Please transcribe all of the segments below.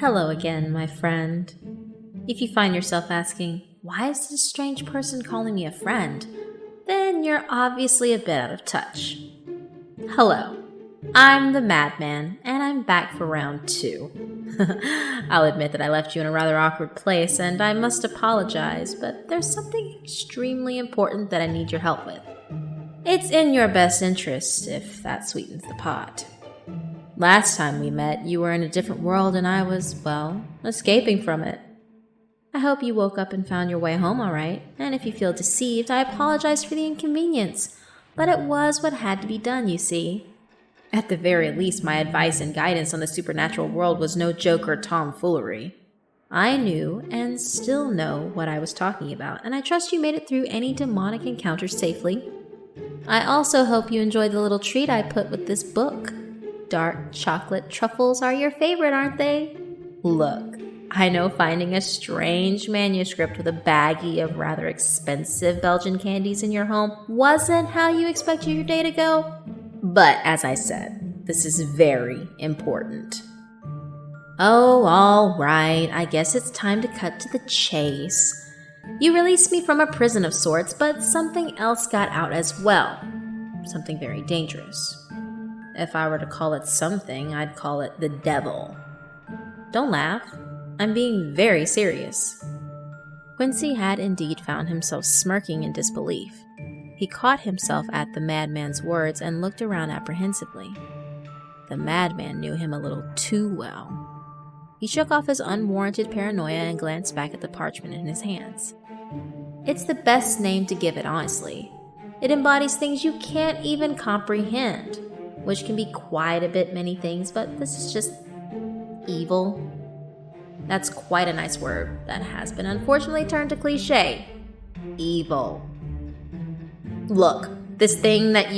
Hello again, my friend. If you find yourself asking, why is this strange person calling me a friend? Then you're obviously a bit out of touch. Hello, I'm the Madman, and I'm back for round 2. I'll admit that I left you in a rather awkward place, and I must apologize, but there's something extremely important that I need your help with. It's in your best interest, if that sweetens the pot. Last time we met, you were in a different world and I was, well, escaping from it. I hope you woke up and found your way home all right, and if you feel deceived, I apologize for the inconvenience, but it was what had to be done, you see. At the very least, my advice and guidance on the supernatural world was no joke or tomfoolery. I knew, and still know, what I was talking about, and I trust you made it through any demonic encounters safely. I also hope you enjoyed the little treat I put with this book. Dark chocolate truffles are your favorite, aren't they? Look, I know finding a strange manuscript with a baggie of rather expensive Belgian candies in your home wasn't how you expected your day to go. But as I said, this is very important. Oh, all right, I guess it's time to cut to the chase. You released me from a prison of sorts, but something else got out as well. Something very dangerous. If I were to call it something, I'd call it the devil. Don't laugh. I'm being very serious. Quincy had indeed found himself smirking in disbelief. He caught himself at the madman's words and looked around apprehensively. The madman knew him a little too well. He shook off his unwarranted paranoia and glanced back at the parchment in his hands. It's the best name to give it, honestly. It embodies things you can't even comprehend, which can be quite a bit many things, but this is just evil. That's quite a nice word that has been unfortunately turned to cliche. Evil. Look, this thing that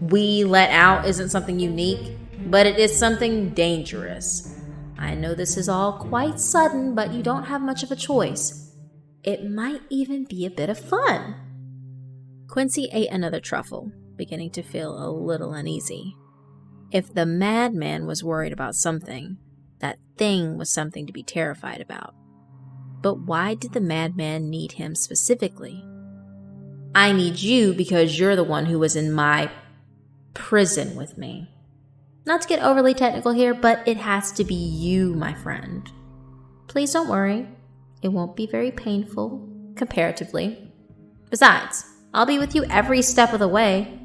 we let out isn't something unique, but it is something dangerous. I know this is all quite sudden, but you don't have much of a choice. It might even be a bit of fun. Quincy ate another truffle, beginning to feel a little uneasy. If the madman was worried about something, that thing was something to be terrified about. But why did the madman need him specifically? I need you because you're the one who was in my prison with me. Not to get overly technical here, but it has to be you, my friend. Please don't worry. It won't be very painful, comparatively. Besides, I'll be with you every step of the way.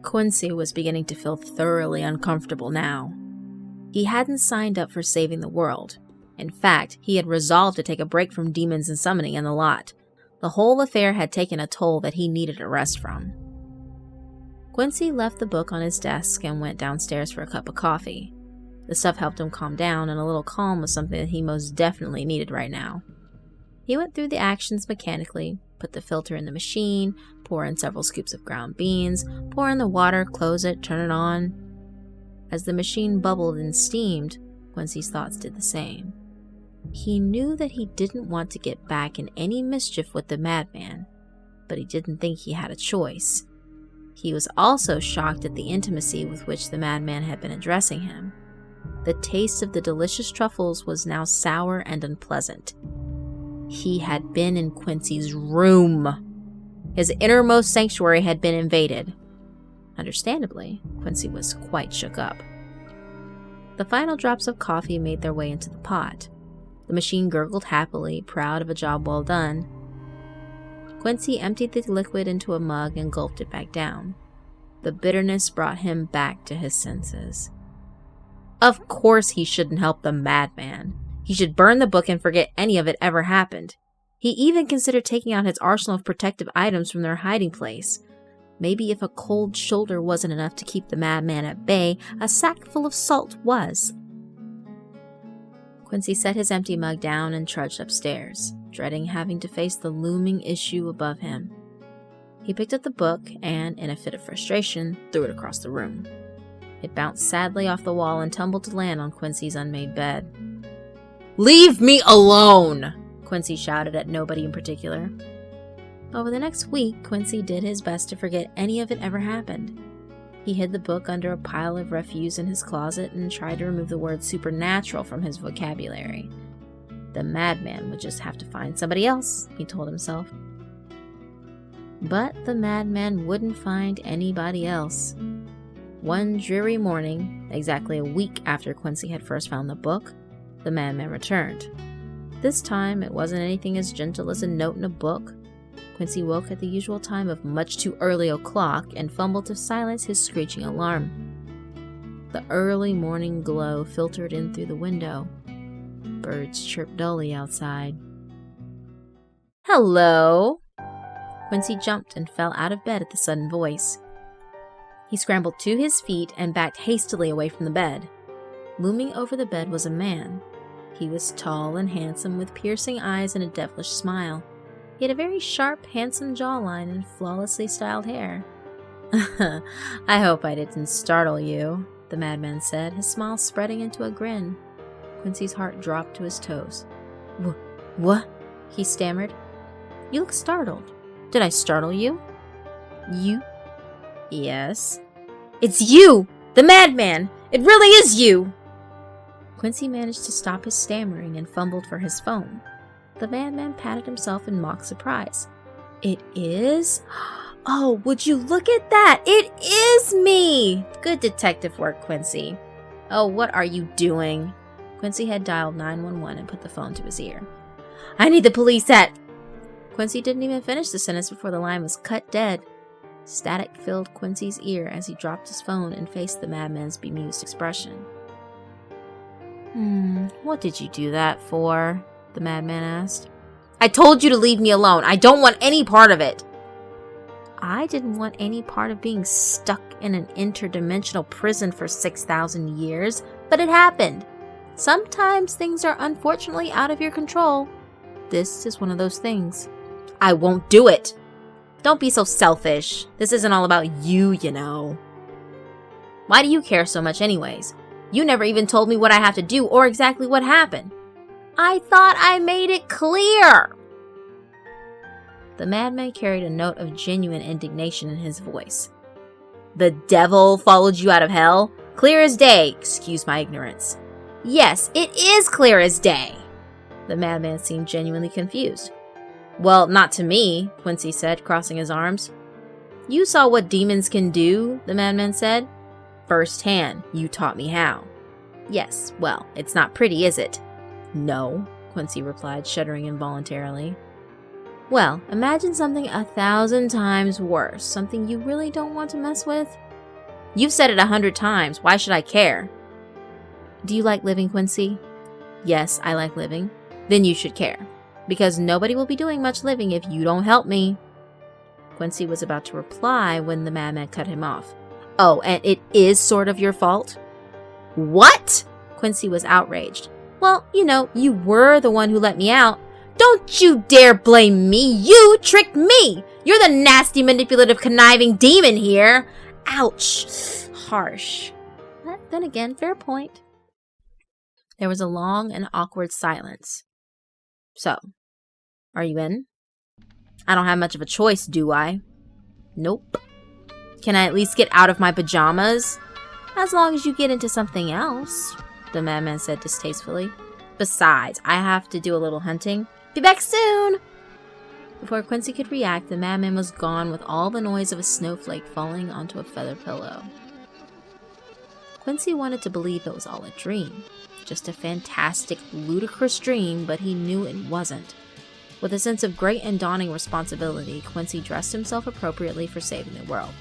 Quincy was beginning to feel thoroughly uncomfortable now. He hadn't signed up for saving the world. In fact, he had resolved to take a break from demons and summoning and the lot. The whole affair had taken a toll that he needed a rest from. Quincy left the book on his desk and went downstairs for a cup of coffee. The stuff helped him calm down, and a little calm was something that he most definitely needed right now. He went through the actions mechanically, put the filter in the machine, pour in several scoops of ground beans, pour in the water, close it, turn it on. As the machine bubbled and steamed, Quincy's thoughts did the same. He knew that he didn't want to get back in any mischief with the madman, but he didn't think he had a choice. He was also shocked at the intimacy with which the madman had been addressing him. The taste of the delicious truffles was now sour and unpleasant. He had been in Quincy's room. His innermost sanctuary had been invaded. Understandably, Quincy was quite shook up. The final drops of coffee made their way into the pot. The machine gurgled happily, proud of a job well done. Quincy emptied the liquid into a mug and gulped it back down. The bitterness brought him back to his senses. Of course he shouldn't help the madman. He should burn the book and forget any of it ever happened. He even considered taking out his arsenal of protective items from their hiding place. Maybe if a cold shoulder wasn't enough to keep the madman at bay, a sack full of salt was. Quincy set his empty mug down and trudged upstairs, dreading having to face the looming issue above him. He picked up the book and, in a fit of frustration, threw it across the room. It bounced sadly off the wall and tumbled to land on Quincy's unmade bed. "Leave me alone!" Quincy shouted at nobody in particular. Over the next week, Quincy did his best to forget any of it ever happened. He hid the book under a pile of refuse in his closet and tried to remove the word supernatural from his vocabulary. The madman would just have to find somebody else, he told himself. But the madman wouldn't find anybody else. One dreary morning, exactly a week after Quincy had first found the book, the madman returned. This time, it wasn't anything as gentle as a note in a book. Quincy woke at the usual time of much too early o'clock and fumbled to silence his screeching alarm. The early morning glow filtered in through the window. Birds chirped dully outside. "Hello!" Quincy jumped and fell out of bed at the sudden voice. He scrambled to his feet and backed hastily away from the bed. Looming over the bed was a man. He was tall and handsome, with piercing eyes and a devilish smile. He had a very sharp, handsome jawline and flawlessly styled hair. "I hope I didn't startle you," the madman said, his smile spreading into a grin. Quincy's heart dropped to his toes. What? He stammered. "You look startled. Did I startle you?" "You?" "Yes." "It's you! The madman! It really is you!" Quincy managed to stop his stammering and fumbled for his phone. The madman patted himself in mock surprise. "It is? Oh, would you look at that? It is me! Good detective work, Quincy." "Oh, what are you doing?" Quincy had dialed 911 and put the phone to his ear. "I need the police at..." Quincy didn't even finish the sentence before the line was cut dead. Static filled Quincy's ear as he dropped his phone and faced the madman's bemused expression. What did you do that for?" the madman asked. "I told you to leave me alone. I don't want any part of it." "I didn't want any part of being stuck in an interdimensional prison for 6,000 years, but it happened. Sometimes things are unfortunately out of your control. This is one of those things." "I won't do it." "Don't be so selfish. This isn't all about you, you know." "Why do you care so much anyways? You never even told me what I have to do or exactly what happened." "I thought I made it clear." The madman carried a note of genuine indignation in his voice. "The devil followed you out of hell? Clear as day. Excuse my ignorance." "Yes, it is clear as day." The madman seemed genuinely confused. "Well, not to me," Quincy said, crossing his arms. "You saw what demons can do," the madman said. "Firsthand, you taught me how." "Yes, well, it's not pretty, is it?" "No," Quincy replied, shuddering involuntarily. "Well, imagine something 1,000 times worse, something you really don't want to mess with." "You've said it 100 times. Why should I care?" "Do you like living, Quincy?" "Yes, I like living." "Then you should care. Because nobody will be doing much living if you don't help me." Quincy was about to reply when the madman cut him off. "Oh, and it is sort of your fault?" "What?" Quincy was outraged. "Well, you know, you were the one who let me out." "Don't you dare blame me! You tricked me! You're the nasty, manipulative, conniving demon here!" Ouch! Harsh. But then again, fair point. There was a long and awkward silence. "So, are you in?" "I don't have much of a choice, do I?" "Nope." "Can I at least get out of my pajamas?" "As long as you get into something else," the madman said distastefully. "Besides, I have to do a little hunting. Be back soon!" Before Quincy could react, the madman was gone with all the noise of a snowflake falling onto a feather pillow. Quincy wanted to believe it was all a dream. Just a fantastic, ludicrous dream, but he knew it wasn't. With a sense of great and dawning responsibility, Quincy dressed himself appropriately for saving the world.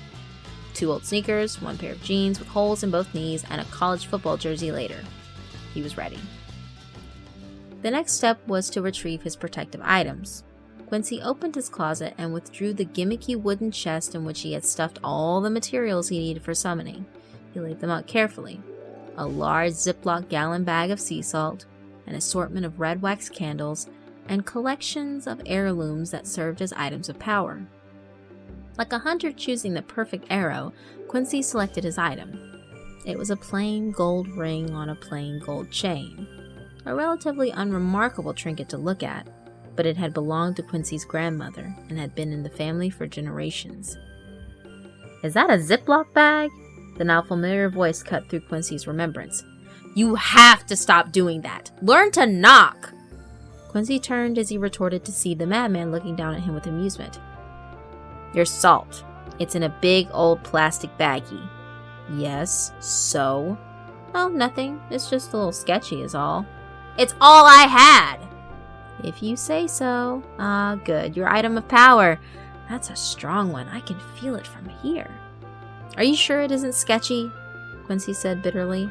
2 old sneakers, 1 pair of jeans with holes in both knees, and a college football jersey later. He was ready. The next step was to retrieve his protective items. Quincy opened his closet and withdrew the gimmicky wooden chest in which he had stuffed all the materials he needed for summoning. He laid them out carefully. A large Ziploc gallon bag of sea salt, an assortment of red wax candles, and collections of heirlooms that served as items of power. Like a hunter choosing the perfect arrow, Quincy selected his item. It was a plain gold ring on a plain gold chain. A relatively unremarkable trinket to look at, but it had belonged to Quincy's grandmother and had been in the family for generations. "Is that a Ziploc bag?" The now familiar voice cut through Quincy's remembrance. You have to stop doing that. Learn to knock. Quincy turned as he retorted to see the madman looking down at him with amusement. Your salt. It's in a big old plastic baggie. Yes, so? Oh, nothing. It's just a little sketchy is all. It's all I had! If you say so. Ah, good. Your item of power. That's a strong one. I can feel it from here. Are you sure it isn't sketchy? Quincy said bitterly.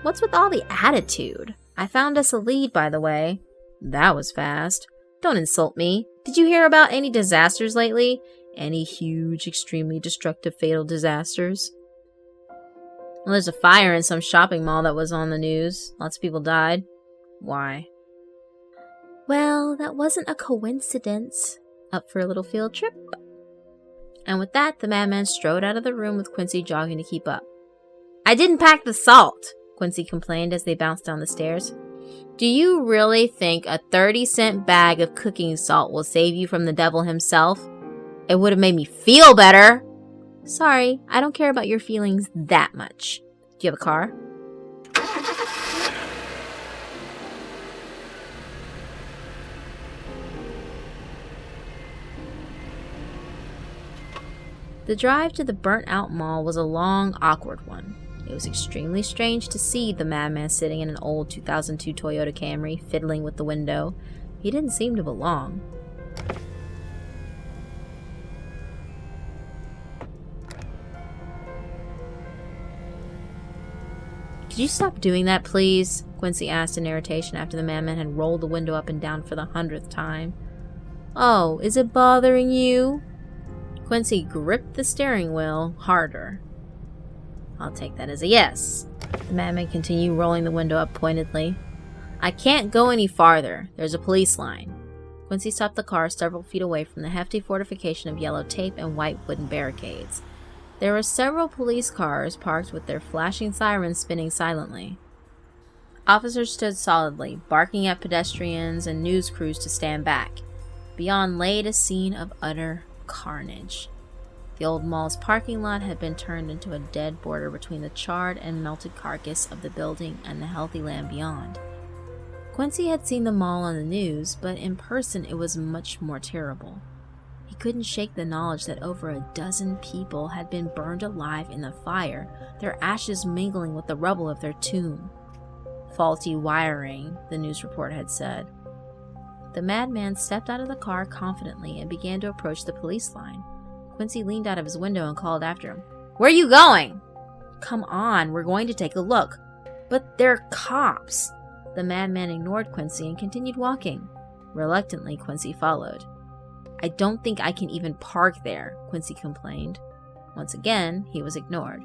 What's with all the attitude? I found us a lead, by the way. That was fast. Don't insult me. Did you hear about any disasters lately? Any huge, extremely destructive, fatal disasters? Well, there's a fire in some shopping mall that was on the news. Lots of people died. Why? Well, that wasn't a coincidence. Up for a little field trip? And with that, the madman strode out of the room with Quincy jogging to keep up. I didn't pack the salt, Quincy complained as they bounced down the stairs. Do you really think a 30-cent bag of cooking salt will save you from the devil himself? It would have made me feel better. Sorry, I don't care about your feelings that much. Do you have a car? The drive to the burnt-out mall was a long, awkward one. It was extremely strange to see the madman sitting in an old 2002 Toyota Camry, fiddling with the window. He didn't seem to belong. Could you stop doing that, please? Quincy asked in irritation after the madman had rolled the window up and down for the 100th time. Oh, is it bothering you? Quincy gripped the steering wheel harder. I'll take that as a yes. The madman continued rolling the window up pointedly. I can't go any farther. There's a police line. Quincy stopped the car several feet away from the hefty fortification of yellow tape and white wooden barricades. There were several police cars parked with their flashing sirens spinning silently. Officers stood solidly, barking at pedestrians and news crews to stand back. Beyond laid a scene of utter carnage. The old mall's parking lot had been turned into a dead border between the charred and melted carcass of the building and the healthy land beyond. Quincy had seen the mall on the news, but in person it was much more terrible. He couldn't shake the knowledge that over a dozen people had been burned alive in the fire, their ashes mingling with the rubble of their tomb. Faulty wiring, the news report had said. The madman stepped out of the car confidently and began to approach the police line. Quincy leaned out of his window and called after him. Where are you going? Come on, we're going to take a look. But they're cops. The madman ignored Quincy and continued walking. Reluctantly, Quincy followed. I don't think I can even park there, Quincy complained. Once again, he was ignored.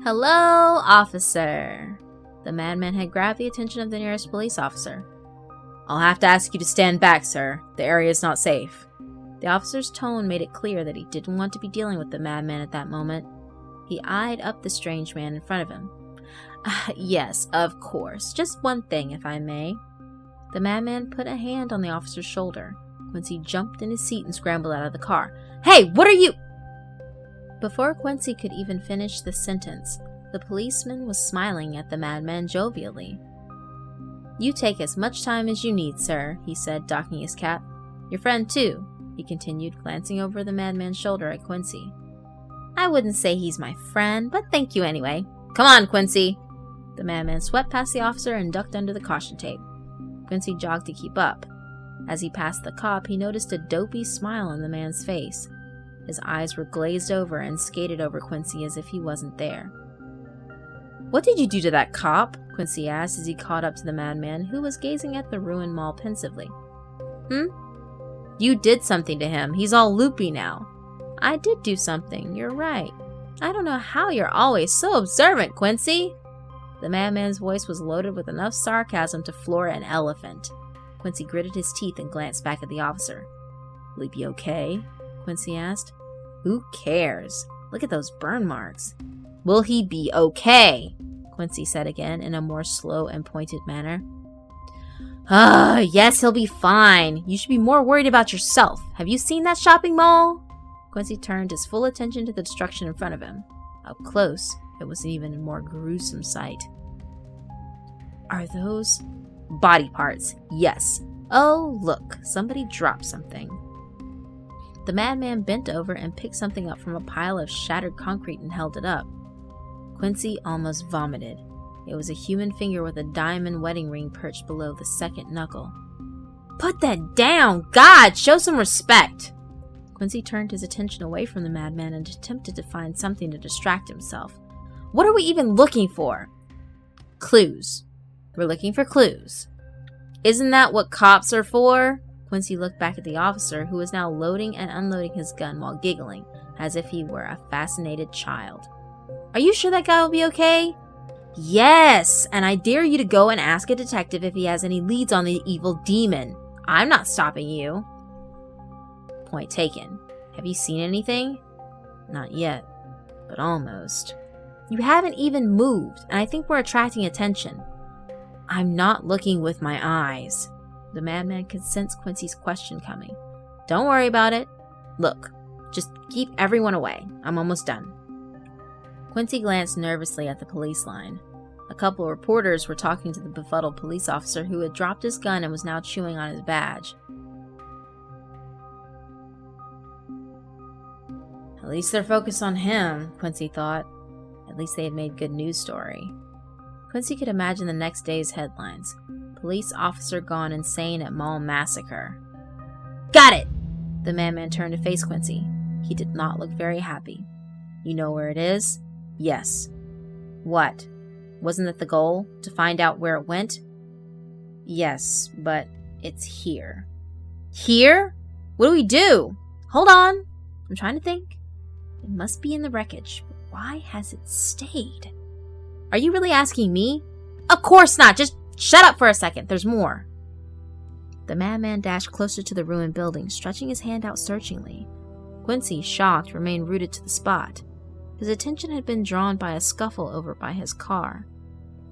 Hello, officer. The madman had grabbed the attention of the nearest police officer. I'll have to ask you to stand back, sir. The area is not safe. The officer's tone made it clear that he didn't want to be dealing with the madman at that moment. He eyed up the strange man in front of him. Yes, of course. Just one thing, if I may. The madman put a hand on the officer's shoulder. Quincy jumped in his seat and scrambled out of the car. Hey, what are you? Before Quincy could even finish the sentence, the policeman was smiling at the madman jovially. You take as much time as you need, sir, he said, docking his cap. Your friend, too, he continued, glancing over the madman's shoulder at Quincy. I wouldn't say he's my friend, but thank you anyway. Come on, Quincy. The madman swept past the officer and ducked under the caution tape. Quincy jogged to keep up. As he passed the cop, he noticed a dopey smile on the man's face. His eyes were glazed over and skated over Quincy as if he wasn't there. What did you do to that cop? Quincy asked as he caught up to the madman, who was gazing at the ruined mall pensively. You did something to him. He's all loopy now. I did do something. You're right. I don't know how you're always so observant, Quincy. The madman's voice was loaded with enough sarcasm to floor an elephant. Quincy gritted his teeth and glanced back at the officer. Will he be okay? Quincy asked. Who cares? Look at those burn marks. Will he be okay? Quincy said again in a more slow and pointed manner. Yes, he'll be fine. You should be more worried about yourself. Have you seen that shopping mall? Quincy turned his full attention to the destruction in front of him. Up close, it was an even more gruesome sight. Are those body parts? Yes. Oh, look, somebody dropped something. The madman bent over and picked something up from a pile of shattered concrete and held it up. Quincy almost vomited. It was a human finger with a diamond wedding ring perched below the second knuckle. Put that down! God, show some respect! Quincy turned his attention away from the madman and attempted to find something to distract himself. What are we even looking for? Clues. We're looking for clues. Isn't that what cops are for? Quincy looked back at the officer, who was now loading and unloading his gun while giggling, as if he were a fascinated child. Are you sure that guy will be okay? Yes, and I dare you to go and ask a detective if he has any leads on the evil demon. I'm not stopping you. Point taken. Have you seen anything? Not yet, but almost. You haven't even moved, and I think we're attracting attention. I'm not looking with my eyes. The madman could sense Quincy's question coming. Don't worry about it. Look, just keep everyone away. I'm almost done. Quincy glanced nervously at the police line. A couple of reporters were talking to the befuddled police officer who had dropped his gun and was now chewing on his badge. At least they're focused on him, Quincy thought. At least they had made good news story. Quincy could imagine the next day's headlines. Police officer gone insane at mall massacre. Got it! The madman turned to face Quincy. He did not look very happy. You know where it is? Yes. What? Wasn't that the goal? To find out where it went? Yes, but it's here. Here? What do we do? Hold on. I'm trying to think. It must be in the wreckage. But why has it stayed? Are you really asking me? Of course not. Just shut up for a second. There's more. The madman dashed closer to the ruined building, stretching his hand out searchingly. Quincy, shocked, remained rooted to the spot. His attention had been drawn by a scuffle over by his car.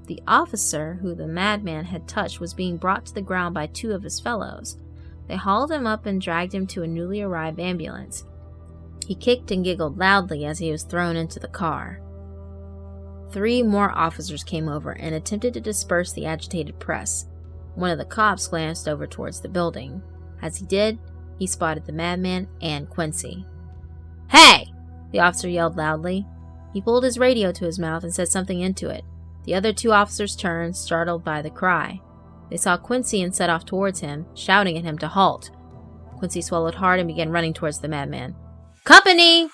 The officer who the madman had touched was being brought to the ground by two of his fellows. They hauled him up and dragged him to a newly arrived ambulance. He kicked and giggled loudly as he was thrown into the car. 3 more officers came over and attempted to disperse the agitated press. One of the cops glanced over towards the building. As he did, he spotted the madman and Quincy. Hey! The officer yelled loudly. He pulled his radio to his mouth and said something into it. The other 2 officers turned, startled by the cry. They saw Quincy and set off towards him, shouting at him to halt. Quincy swallowed hard and began running towards the madman. Company!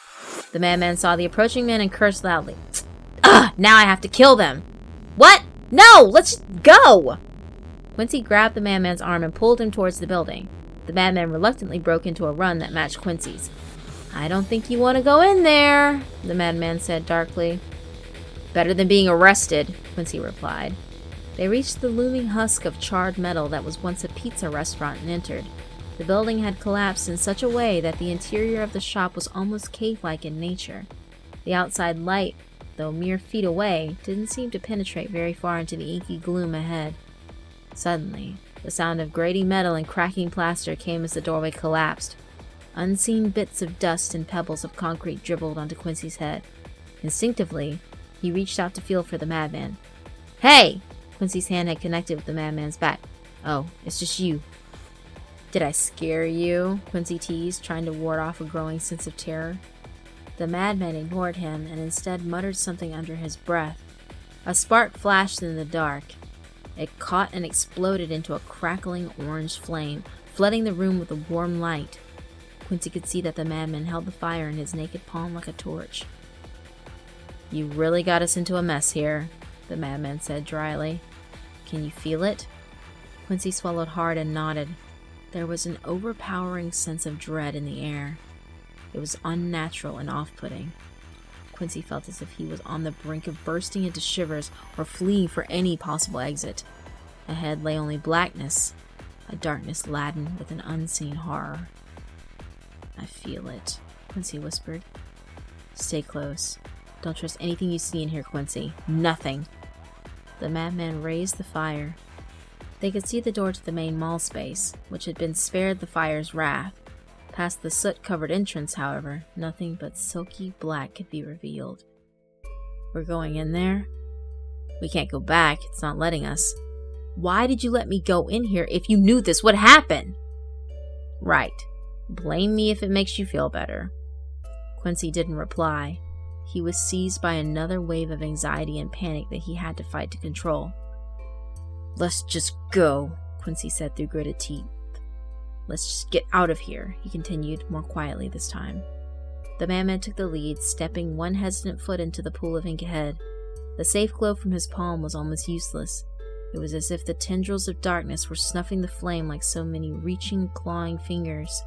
The madman saw the approaching men and cursed loudly. Ugh! Now I have to kill them! What? No! Let's go! Quincy grabbed the madman's arm and pulled him towards the building. The madman reluctantly broke into a run that matched Quincy's. I don't think you want to go in there, the madman said darkly. Better than being arrested, Quincy replied. They reached the looming husk of charred metal that was once a pizza restaurant and entered. The building had collapsed in such a way that the interior of the shop was almost cave-like in nature. The outside light, though mere feet away, didn't seem to penetrate very far into the inky gloom ahead. Suddenly, the sound of grating metal and cracking plaster came as the doorway collapsed. Unseen bits of dust and pebbles of concrete dribbled onto Quincy's head. Instinctively, he reached out to feel for the madman. Hey! Quincy's hand had connected with the madman's back. Oh, it's just you. Did I scare you? Quincy teased, trying to ward off a growing sense of terror. The madman ignored him and instead muttered something under his breath. A spark flashed in the dark. It caught and exploded into a crackling orange flame, flooding the room with a warm light. Quincy could see that the madman held the fire in his naked palm like a torch. You really got us into a mess here, the madman said dryly. Can you feel it? Quincy swallowed hard and nodded. There was an overpowering sense of dread in the air. It was unnatural and off-putting. Quincy felt as if he was on the brink of bursting into shivers or fleeing for any possible exit. Ahead lay only blackness, a darkness laden with an unseen horror. I feel it, Quincy whispered. Stay close. Don't trust anything you see in here, Quincy. Nothing. The madman raised the fire. They could see the door to the main mall space, which had been spared the fire's wrath. Past the soot-covered entrance, however, nothing but silky black could be revealed. We're going in there? We can't go back, it's not letting us. Why did you let me go in here if you knew this would happen? Right. Blame me if it makes you feel better. Quincy didn't reply. He was seized by another wave of anxiety and panic that he had to fight to control. Let's just go, Quincy said through gritted teeth. Let's just get out of here, he continued, more quietly this time. The madman took the lead, stepping one hesitant foot into the pool of ink ahead. The safe glow from his palm was almost useless. It was as if the tendrils of darkness were snuffing the flame like so many reaching, clawing fingers.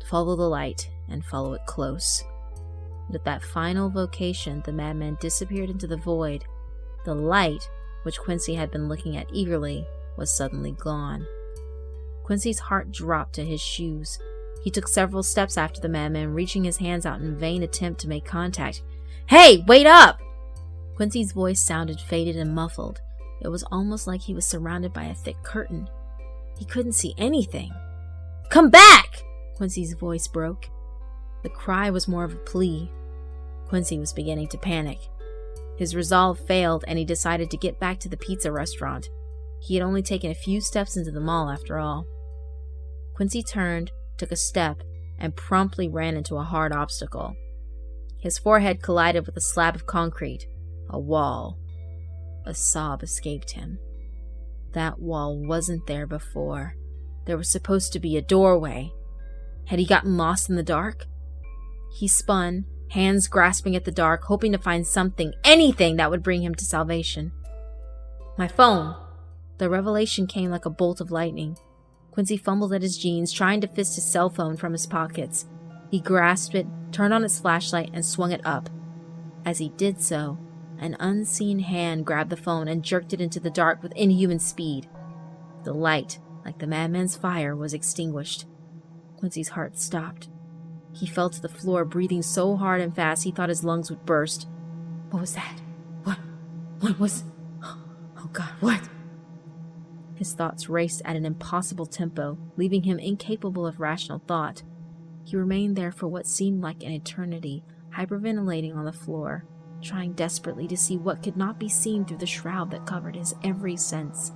Follow the light, and follow it close. With that final vocation, the madman disappeared into the void. The light, which Quincy had been looking at eagerly, was suddenly gone. Quincy's heart dropped to his shoes. He took several steps after the madman, reaching his hands out in vain attempt to make contact. Hey, wait up! Quincy's voice sounded faded and muffled. It was almost like he was surrounded by a thick curtain. He couldn't see anything. Come back! Quincy's voice broke. The cry was more of a plea. Quincy was beginning to panic. His resolve failed, and he decided to get back to the pizza restaurant. He had only taken a few steps into the mall after all. Quincy turned, took a step, and promptly ran into a hard obstacle. His forehead collided with a slab of concrete, a wall. A sob escaped him. That wall wasn't there before. There was supposed to be a doorway. Had he gotten lost in the dark? He spun, hands grasping at the dark, hoping to find something, anything that would bring him to salvation. My phone! The revelation came like a bolt of lightning. Quincy fumbled at his jeans, trying to fist his cell phone from his pockets. He grasped it, turned on its flashlight, and swung it up. As he did so, an unseen hand grabbed the phone and jerked it into the dark with inhuman speed. The light, like the madman's fire, was extinguished. Quincy's heart stopped. He fell to the floor, breathing so hard and fast he thought his lungs would burst. What was that? What was... Oh God, what? His thoughts raced at an impossible tempo, leaving him incapable of rational thought. He remained there for what seemed like an eternity, hyperventilating on the floor, trying desperately to see what could not be seen through the shroud that covered his every sense.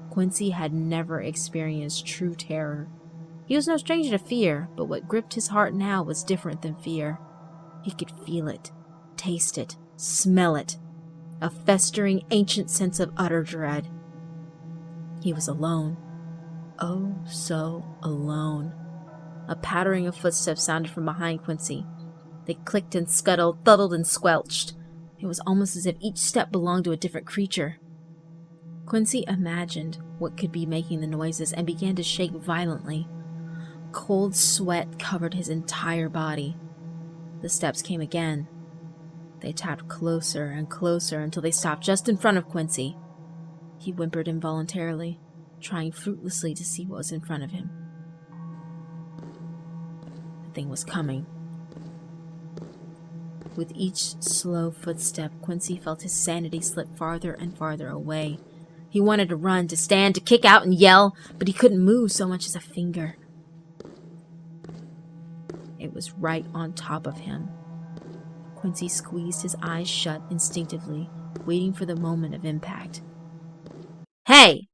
Quincy had never experienced true terror. He was no stranger to fear, but what gripped his heart now was different than fear. He could feel it, taste it, smell it, a festering, ancient sense of utter dread. He was alone. Oh, so alone. A pattering of footsteps sounded from behind Quincy. They clicked and scuttled, thuddled and squelched. It was almost as if each step belonged to a different creature. Quincy imagined what could be making the noises and began to shake violently. Cold sweat covered his entire body. The steps came again. They tapped closer and closer until they stopped just in front of Quincy. He whimpered involuntarily, trying fruitlessly to see what was in front of him. The thing was coming. With each slow footstep, Quincy felt his sanity slip farther and farther away. He wanted to run, to stand, to kick out and yell, but he couldn't move so much as a finger. It was right on top of him. Quincy squeezed his eyes shut instinctively, waiting for the moment of impact. Hey!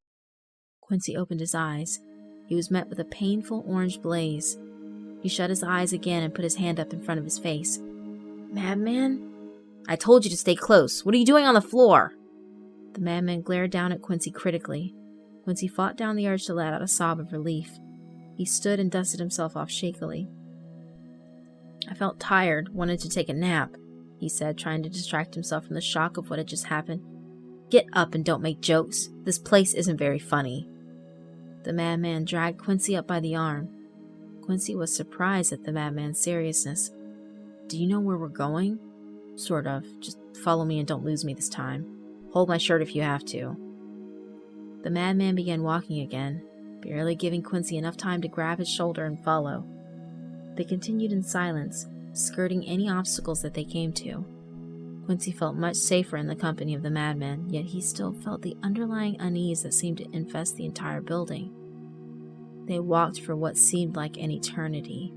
Quincy opened his eyes. He was met with a painful orange blaze. He shut his eyes again and put his hand up in front of his face. Madman? I told you to stay close. What are you doing on the floor? The madman glared down at Quincy critically. Quincy fought down the urge to let out a sob of relief. He stood and dusted himself off shakily. I felt tired, wanted to take a nap, he said, trying to distract himself from the shock of what had just happened. Get up and don't make jokes. This place isn't very funny. The madman dragged Quincy up by the arm. Quincy was surprised at the madman's seriousness. Do you know where we're going? Sort of. Just follow me and don't lose me this time. Hold my shirt if you have to. The madman began walking again, barely giving Quincy enough time to grab his shoulder and follow. They continued in silence, skirting any obstacles that they came to. Quincy felt much safer in the company of the madman, yet he still felt the underlying unease that seemed to infest the entire building. They walked for what seemed like an eternity.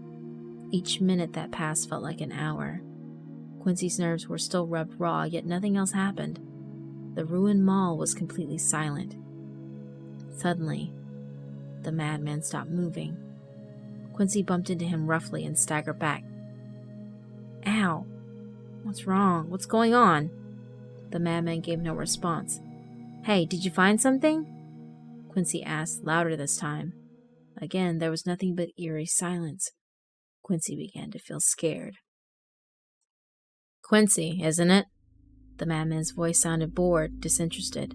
Each minute that passed felt like an hour. Quincy's nerves were still rubbed raw, yet nothing else happened. The ruined mall was completely silent. Suddenly, the madman stopped moving. Quincy bumped into him roughly and staggered back. Ow! What's wrong? What's going on? The madman gave no response. Hey, did you find something? Quincy asked, louder this time. Again, there was nothing but eerie silence. Quincy began to feel scared. Quincy, isn't it? The madman's voice sounded bored, disinterested.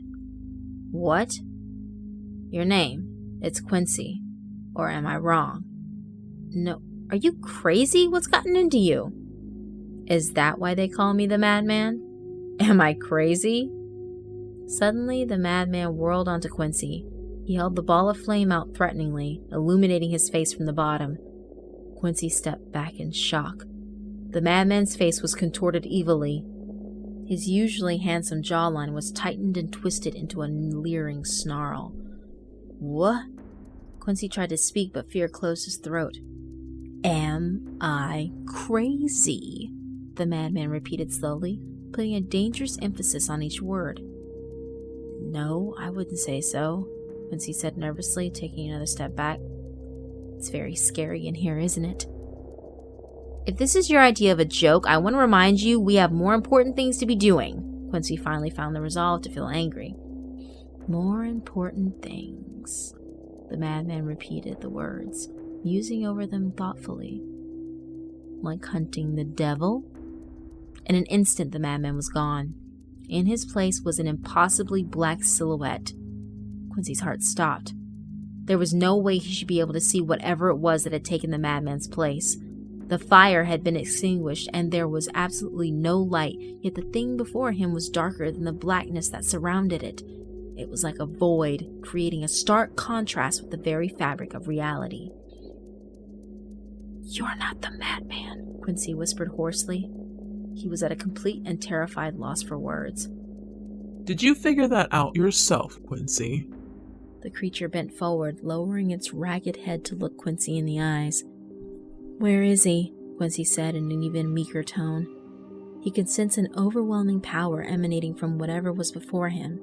What? Your name. It's Quincy. Or am I wrong? No. Are you crazy? What's gotten into you? Is that why they call me the madman? Am I crazy? Suddenly, the madman whirled onto Quincy. He held the ball of flame out threateningly, illuminating his face from the bottom. Quincy stepped back in shock. The madman's face was contorted evilly. His usually handsome jawline was tightened and twisted into a leering snarl. What? Quincy tried to speak, but fear closed his throat. Am I crazy? The madman repeated slowly, putting a dangerous emphasis on each word. No, I wouldn't say so, Quincy said nervously, taking another step back. It's very scary in here, isn't it? If this is your idea of a joke, I want to remind you we have more important things to be doing. Quincy finally found the resolve to feel angry. More important things. The madman repeated the words, musing over them thoughtfully. Like hunting the devil? In an instant, the madman was gone. In his place was an impossibly black silhouette. Quincy's heart stopped. There was no way he should be able to see whatever it was that had taken the madman's place. The fire had been extinguished, and there was absolutely no light, yet the thing before him was darker than the blackness that surrounded it. It was like a void, creating a stark contrast with the very fabric of reality. You're not the madman, Quincy whispered hoarsely. He was at a complete and terrified loss for words. Did you figure that out yourself, Quincy? The creature bent forward, lowering its ragged head to look Quincy in the eyes. Where is he? Quincy said in an even meeker tone. He could sense an overwhelming power emanating from whatever was before him.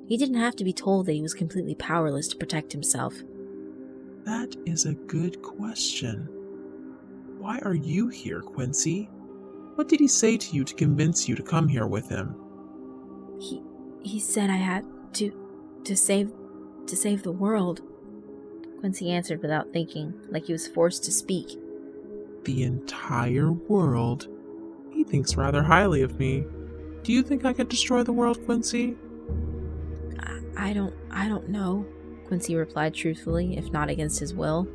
He didn't have to be told that he was completely powerless to protect himself. That is a good question. Why are you here, Quincy? What did he say to you to convince you to come here with him? He said I had to save the world. Quincy answered without thinking, like he was forced to speak. The entire world? He thinks rather highly of me. Do you think I could destroy the world, Quincy? I don't know, Quincy replied truthfully, if not against his will.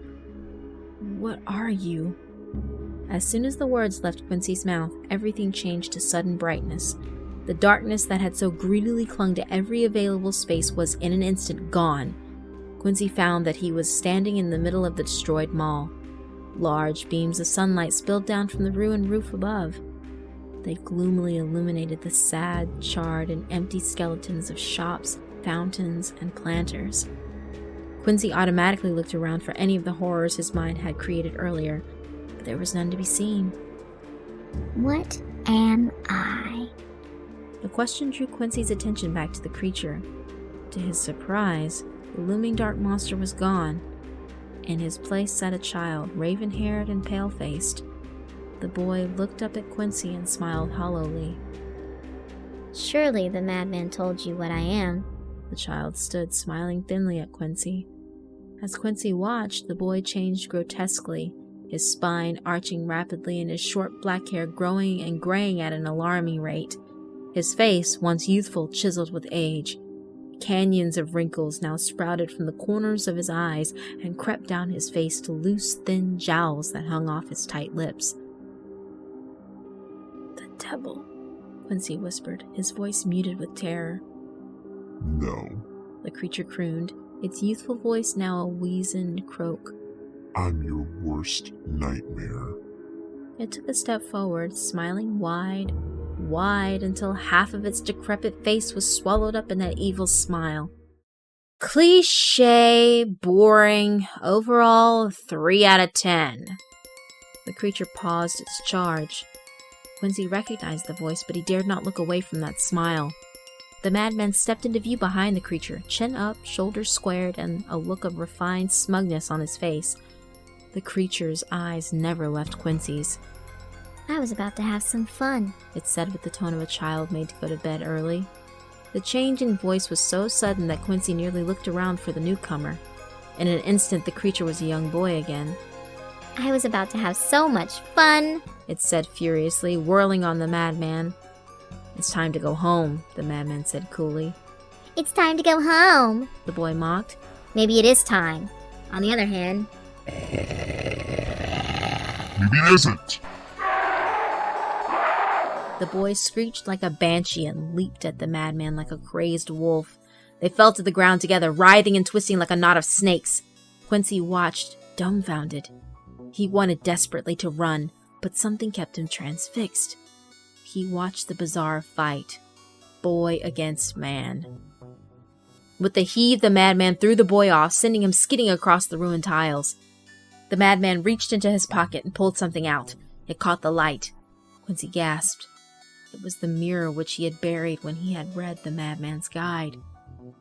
What are you? As soon as the words left Quincy's mouth, everything changed to sudden brightness. The darkness that had so greedily clung to every available space was in an instant gone. Quincy found that he was standing in the middle of the destroyed mall. Large beams of sunlight spilled down from the ruined roof above. They gloomily illuminated the sad, charred, and empty skeletons of shops, fountains, and planters. Quincy automatically looked around for any of the horrors his mind had created earlier, but there was none to be seen. What am I? The question drew Quincy's attention back to the creature. To his surprise, the looming dark monster was gone. In his place sat a child, raven-haired and pale-faced. The boy looked up at Quincy and smiled hollowly. Surely the madman told you what I am. The child stood smiling thinly at Quincy. As Quincy watched, the boy changed grotesquely, his spine arching rapidly and his short black hair growing and graying at an alarming rate. His face, once youthful, chiseled with age. Canyons of wrinkles now sprouted from the corners of his eyes and crept down his face to loose, thin jowls that hung off his tight lips. The devil, Quincy whispered, his voice muted with terror. No. The creature crooned, its youthful voice now a weazened croak. I'm your worst nightmare. It took a step forward, smiling wide, until half of its decrepit face was swallowed up in that evil smile. Cliche, boring, overall 3 out of 10. The creature paused its charge. Quincy recognized the voice, but he dared not look away from that smile. The madman stepped into view behind the creature, chin up, shoulders squared, and a look of refined smugness on his face. The creature's eyes never left Quincy's. I was about to have some fun, It said with the tone of a child made to go to bed early. The change in voice was so sudden that Quincy nearly looked around for the newcomer. In an instant, the creature was a young boy again. I was about to have so much fun, It said furiously, whirling on the madman. It's time to go home, the madman said coolly. It's time to go home. The boy mocked. Maybe it is time. On the other hand, Maybe it isn't. The boy screeched like a banshee and leaped at the madman like a crazed wolf. They fell to the ground together, writhing and twisting like a knot of snakes. Quincy watched, dumbfounded. He wanted desperately to run, but something kept him transfixed. He watched the bizarre fight. Boy against man. With a heave, the madman threw the boy off, sending him skidding across the ruined tiles. The madman reached into his pocket and pulled something out. It caught the light. Quincy gasped. It was the mirror which he had buried when he had read the madman's guide.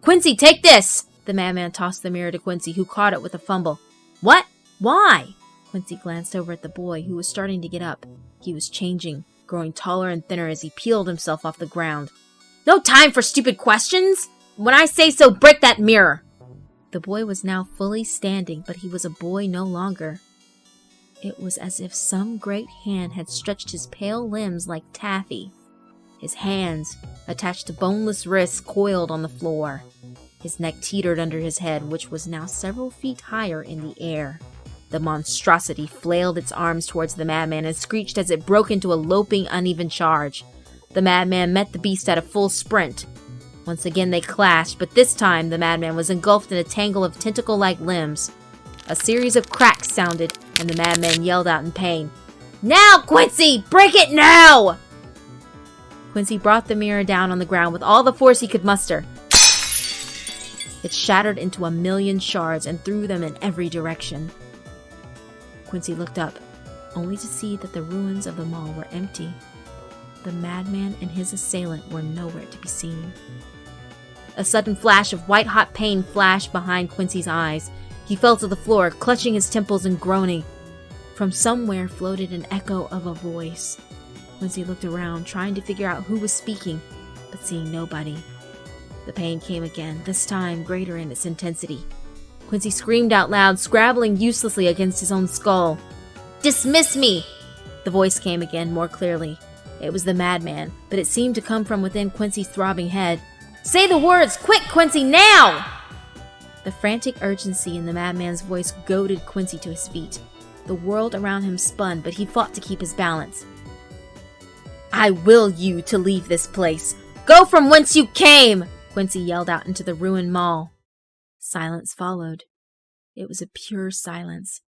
"Quincy, take this!" The madman tossed the mirror to Quincy, who caught it with a fumble. "What? Why?" Quincy glanced over at the boy, who was starting to get up. He was changing, growing taller and thinner as he peeled himself off the ground. "No time for stupid questions! When I say so, break that mirror!" The boy was now fully standing, but he was a boy no longer. It was as if some great hand had stretched his pale limbs like taffy. His hands, attached to boneless wrists, coiled on the floor. His neck teetered under his head, which was now several feet higher in the air. The monstrosity flailed its arms towards the madman and screeched as it broke into a loping, uneven charge. The madman met the beast at a full sprint. Once again they clashed, but this time the madman was engulfed in a tangle of tentacle-like limbs. A series of cracks sounded, and the madman yelled out in pain. "Now, Quincy! Break it now!" Quincy brought the mirror down on the ground with all the force he could muster. It shattered into a million shards and threw them in every direction. Quincy looked up, only to see that the ruins of the mall were empty. The madman and his assailant were nowhere to be seen. A sudden flash of white-hot pain flashed behind Quincy's eyes. He fell to the floor, clutching his temples and groaning. From somewhere floated an echo of a voice. Quincy looked around, trying to figure out who was speaking, but seeing nobody. The pain came again, this time greater in its intensity. Quincy screamed out loud, scrabbling uselessly against his own skull. "Dismiss me!" The voice came again, more clearly. It was the madman, but it seemed to come from within Quincy's throbbing head. "Say the words! Quick, Quincy, now!" The frantic urgency in the madman's voice goaded Quincy to his feet. The world around him spun, but he fought to keep his balance. "I will you to leave this place! Go from whence you came!" Quincy yelled out into the ruined mall. Silence followed. It was a pure silence,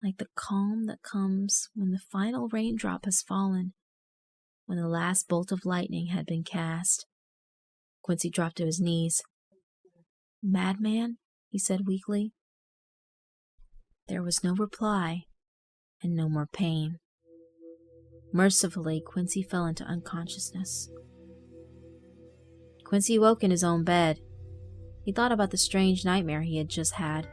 like the calm that comes when the final raindrop has fallen, when the last bolt of lightning had been cast. Quincy dropped to his knees. "Madman?" he said weakly. There was no reply, and no more pain. Mercifully, Quincy fell into unconsciousness. Quincy woke in his own bed. He thought about the strange nightmare he had just had.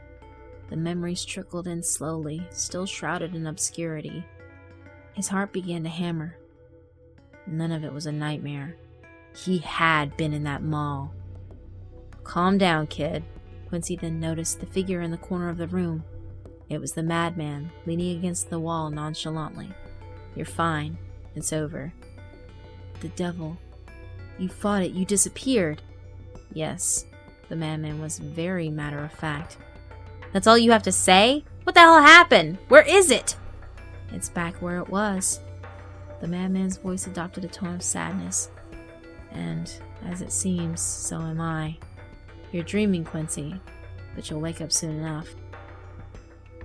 The memories trickled in slowly, still shrouded in obscurity. His heart began to hammer. None of it was a nightmare. He had been in that mall. "Calm down, kid." Quincy then noticed the figure in the corner of the room. It was the madman, leaning against the wall nonchalantly. "You're fine. It's over." "The devil. You fought it. You disappeared." "Yes." The madman was very matter-of-fact. "That's all you have to say? What the hell happened? Where is it?" "It's back where it was." The madman's voice adopted a tone of sadness. "And, as it seems, so am I. You're dreaming, Quincy, but you'll wake up soon enough."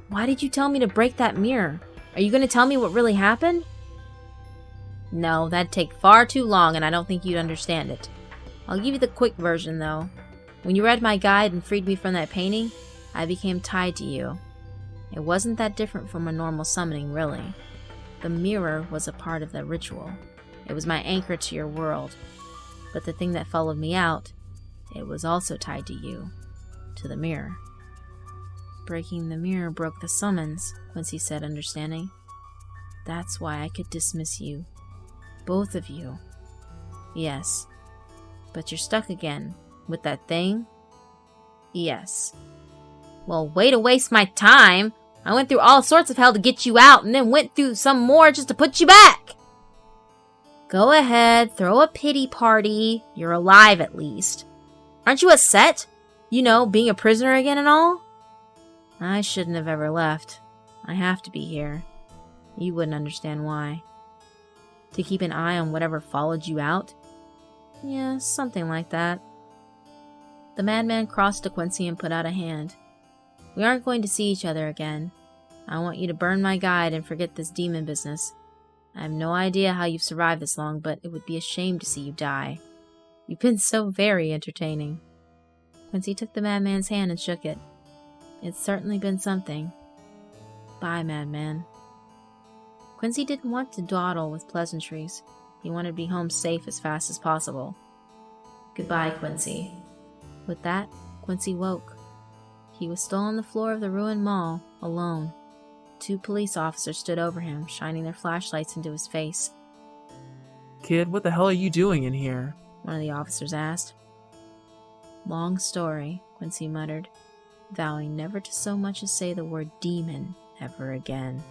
"Why did you tell me to break that mirror? Are you going to tell me what really happened?" "No, that'd take far too long, and I don't think you'd understand it. I'll give you the quick version, though. When you read my guide and freed me from that painting, I became tied to you. It wasn't that different from a normal summoning, really. The mirror was a part of the ritual. It was my anchor to your world. But the thing that followed me out, it was also tied to you, to the mirror. Breaking the mirror broke the summons, Quincy said, understanding. That's why I could dismiss you. Both of you. Yes. But you're stuck again. With that thing? Yes. Well, way to waste my time. I went through all sorts of hell to get you out and then went through some more just to put you back. Go ahead, throw a pity party. You're alive at least. Aren't you upset? You know, being a prisoner again and all? I shouldn't have ever left. I have to be here. You wouldn't understand why. To keep an eye on whatever followed you out? Yeah, something like that. The madman crossed to Quincy and put out a hand. We aren't going to see each other again. I want you to burn my guide and forget this demon business. I have no idea how you've survived this long, but it would be a shame to see you die. You've been so very entertaining. Quincy took the madman's hand and shook it. It's certainly been something. Bye, madman. Quincy didn't want to dawdle with pleasantries. He wanted to be home safe as fast as possible. Goodbye, Quincy. With that, Quincy woke. He was still on the floor of the ruined mall, alone. 2 police officers stood over him, shining their flashlights into his face. Kid, what the hell are you doing in here? One of the officers asked. Long story, Quincy muttered, vowing never to so much as say the word demon ever again.